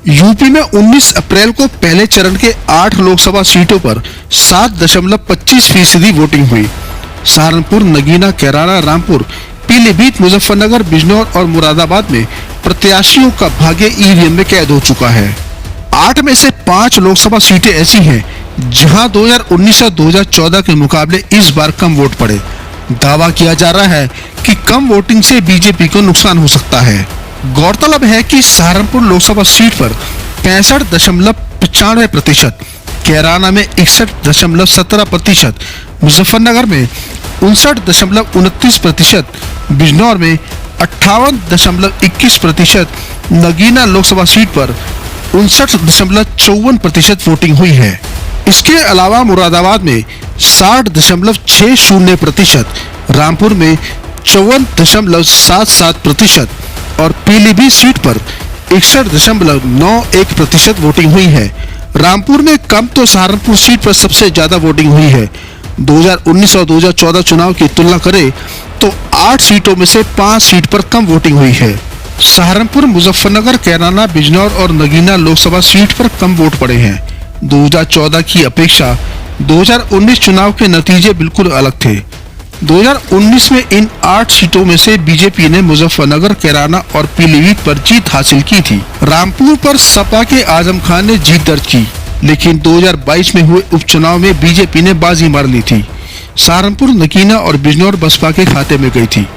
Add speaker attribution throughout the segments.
Speaker 1: UP में 19 अप्रैल को पहले चरण के 8 लोकसभा सीटों पर 7.25% वोटिंग हुई। सहारनपुर, नगीना, कैराना, रामपुर, पीलीभीत, मुजफ्फरनगर, बिजनौर और मुरादाबाद में प्रत्याशियों का भाग्य ईवीएम में कैद हो चुका है। 8 में से 5 लोकसभा सीटें ऐसी हैं जहां 2019 और 2014 के मुकाबले इस बार कम वोट पड़े। दावा किया जा रहा है कि कम वोटिंग से बीजेपी को नुकसान हो सकता है। गौरतलब है कि सहारनपुर लोकसभा सीट पर 65.95%, कैराना में 61.17%, मुजफ्फरनगर में 59.29%, बिजनौर में 58.21%, नगीना लोकसभा सीट पर 59.54% वोटिंग हुई है। इसके अलावा मुरादाबाद में 60.60%, रामपुर में 54.77% और पीलीभीत सीट पर 61.91% वोटिंग हुई है। रामपुर में कम तो सहारनपुर सीट पर सबसे ज्यादा वोटिंग हुई है। 2019 और 2014 चुनाव की तुलना करें तो 8 सीटों में से 5 सीट पर कम वोटिंग हुई है। सहारनपुर, मुजफ्फरनगर, कैराना, बिजनौर और नगीना लोकसभा सीट पर कम वोट पड़े हैं। 2014 की अपेक्षा 2019 चुनाव के नतीजे बिल्कुल अलग थे। 2019 में इन 8 सीटों में से बीजेपी ने मुजफ्फरनगर, कैराना और पीलीभीत पर जीत हासिल की थी। रामपुर पर सपा के आजम खान ने जीत दर्ज की, लेकिन 2022 में हुए उपचुनाव में बीजेपी ने बाजी मार ली थी। सहारनपुर, नगीना और बिजनौर बसपा के खाते में गई थी।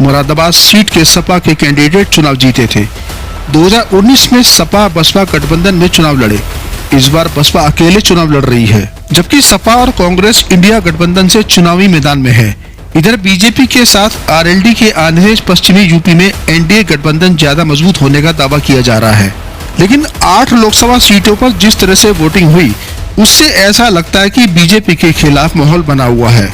Speaker 1: मुरादाबाद सीट के सपा के कैंडिडेट चुनाव जीते थे। 2019 में सपा बसपा गठबंधन में चुनाव लड़े। इस बार बसपा अकेले चुनाव लड़ रही है, जबकि सपा और कांग्रेस इंडिया गठबंधन से चुनावी मैदान में है। इधर बीजेपी के साथ आरएलडी के आंध्र पश्चिमी यूपी में एनडीए गठबंधन ज्यादा मजबूत होने का दावा किया जा रहा है। लेकिन 8 लोकसभा सीटों पर जिस तरह से वोटिंग हुई, उससे ऐसा लगता है कि बीजेपी के खिलाफ माहौल बना हुआ है।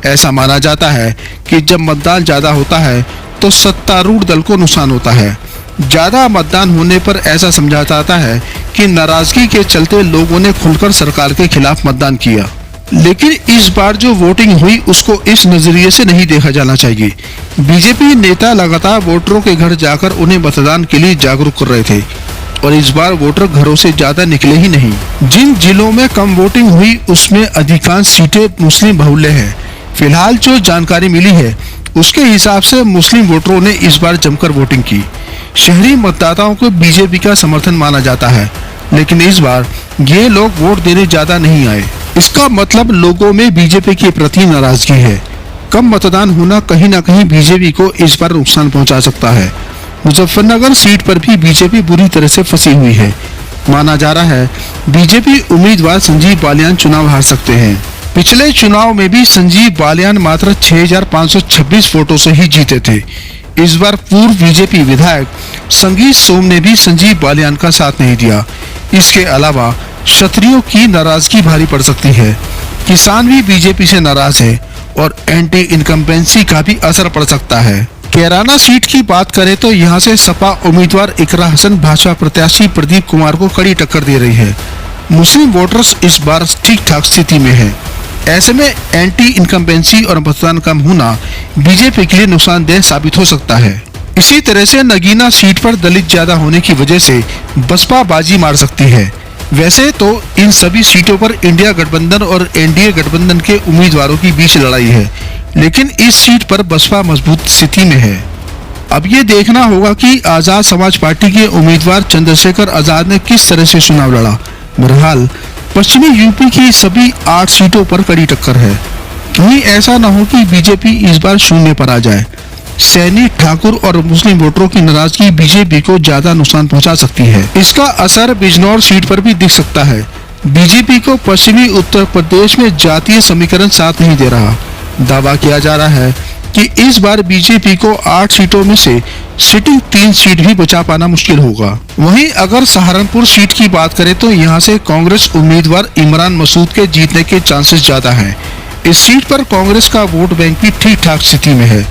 Speaker 1: ऐसा माना जाता है कि जब मतदान ज्यादा होता है तो सत्तारूढ़ दल को नुकसान होता है। ज्यादा मतदान होने पर ऐसा समझा जाता है कि नाराजगी के चलते लोगों ने खुलकर सरकार के खिलाफ मतदान किया। लेकिन इस बार जो वोटिंग हुई उसको इस नजरिए से नहीं देखा जाना चाहिए। बीजेपी नेता लगातार वोटरों के घर जाकर उन्हें मतदान के लिए जागरूक कर रहे थे और इस बार वोटर घरों से ज्यादा निकले ही नहीं। जिन जिलों में कम वोटिंग हुई उसमें अधिकांश सीटें मुस्लिम बहुल्य है। फिलहाल जो जानकारी मिली है उसके हिसाब से मुस्लिम वोटरों ने इस बार जमकर वोटिंग की। शहरी मतदाताओं को बीजेपी का समर्थन माना जाता है, लेकिन इस बार ये लोग वोट देने ज्यादा नहीं आए। इसका मतलब लोगों में बीजेपी के प्रति नाराजगी है। कम मतदान होना कहीं न कहीं बीजेपी को इस बार नुकसान पहुंचा सकता है। मुजफ्फरनगर सीट पर भी बीजेपी बुरी तरह से फंसी हुई है। माना जा रहा है बीजेपी उम्मीदवार संजीव बालियान चुनाव हार सकते हैं। पिछले चुनाव में भी संजीव बालियान मात्र 6526 वोटों से ही जीते थे। इस बार पूर्व बीजेपी विधायक संगीत सोम ने भी संजीव बालियान का साथ नहीं दिया। इसके अलावा क्षत्रियों की नाराजगी भारी पड़ सकती है। किसान भी बीजेपी से नाराज है और एंटी इनकम्बेंसी का भी असर पड़ सकता है। कैराना सीट की बात करें तो यहां से सपा उम्मीदवार इकरा हसन भाजपा प्रत्याशी प्रदीप कुमार को कड़ी टक्कर दे रही है। मुस्लिम वोटर्स इस बार ठीक ठाक स्थिति में है। ऐसे में एंटी इनकम्बेंसी और मतदान कम होना बीजेपी के लिए नुकसानदेह साबित हो सकता है। इसी तरह से नगीना सीट पर दलित ज्यादा होने की वजह से बसपा बाजी मार सकती है। वैसे तो इन सभी सीटों पर इंडिया गठबंधन और एनडीए गठबंधन के उम्मीदवारों की बीच लड़ाई है, लेकिन इस सीट पर बसपा मजबूत स्थिति में है। अब ये देखना होगा कि आजाद समाज पार्टी के उम्मीदवार चंद्रशेखर आजाद ने किस तरह से चुनाव लड़ा। बहरहाल पश्चिमी यूपी की सभी 8 सीटों पर कड़ी टक्कर है। कहीं ऐसा न हो कि बीजेपी इस बार शून्य पर आ जाए। सैनी, ठाकुर और मुस्लिम वोटरों की नाराजगी बीजेपी को ज्यादा नुकसान पहुंचा सकती है। इसका असर बिजनौर सीट पर भी दिख सकता है। बीजेपी को पश्चिमी उत्तर प्रदेश में जातीय समीकरण साथ नहीं दे रहा। दावा किया जा रहा है कि इस बार बीजेपी को 8 सीटों में से सिटिंग 3 सीट भी बचा पाना मुश्किल होगा। वहीं अगर सहारनपुर सीट की बात करें तो यहां से कांग्रेस उम्मीदवार इमरान मसूद के जीतने के चांसेस ज्यादा हैं। इस सीट पर कांग्रेस का वोट बैंक भी ठीक ठाक स्थिति में है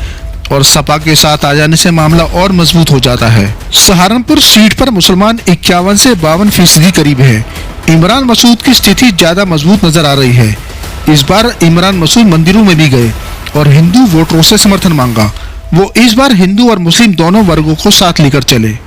Speaker 1: और सपा के साथ आ जाने से मामला और मजबूत हो जाता है। सहारनपुर सीट पर मुसलमान 51 से 52% करीब है। इमरान मसूद की स्थिति ज्यादा मजबूत नजर आ रही है। इस बार इमरान मसूद मंदिरों में भी गए और हिंदू वोटरों से समर्थन मांगा। वो इस बार हिंदू और मुस्लिम दोनों वर्गों को साथ लेकर चले।